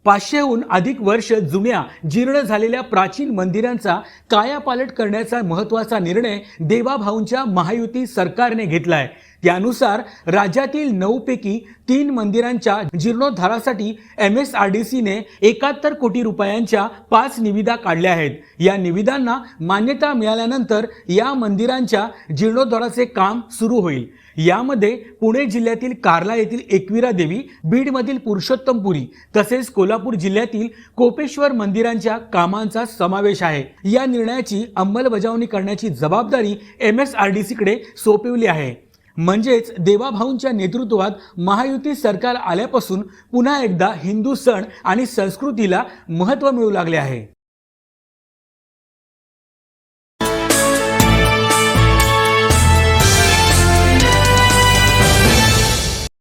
500हून अधिक वर्ष जुन्या जीर्ण झालेल्या प्राचीन मंदिरांचा कायापालट करण्याचा महत्त्वाचा निर्णय देवाभाऊंच्या महायुती सरकारने घेतला आहे। त्यानुसार राज्यातील 9 पैकी 3 मंदिरांच्या जीर्णोद्धारासाठी MSRDCने 71 कोटी रुपयांच्या 5 निविदा काढल्या आहेत। या निविदांना मान्यता मिळाल्यानंतर या मंदिरांच्या जीर्णोद्धाराचे काम सुरू होईल। यामध्ये पुणे जिल्ह्यातील कार्ला येथील एकविरा देवी, बीडमधील पुरुषोत्तमपुरी तसेच कोल्हापूर जिल्ह्यातील कोपेश्वर मंदिरांच्या कामांचा समावेश आहे। या निर्णयाची अंमलबजावणी करण्याची जबाबदारी MSRDCकडे सोपवली आहे। म्हणजेच देवाभाऊंच्या नेतृत्वात महायुती सरकार आल्यापासून पुन्हा एकदा हिंदू सण आणि संस्कृतीला महत्त्व मिळू लागले आहे।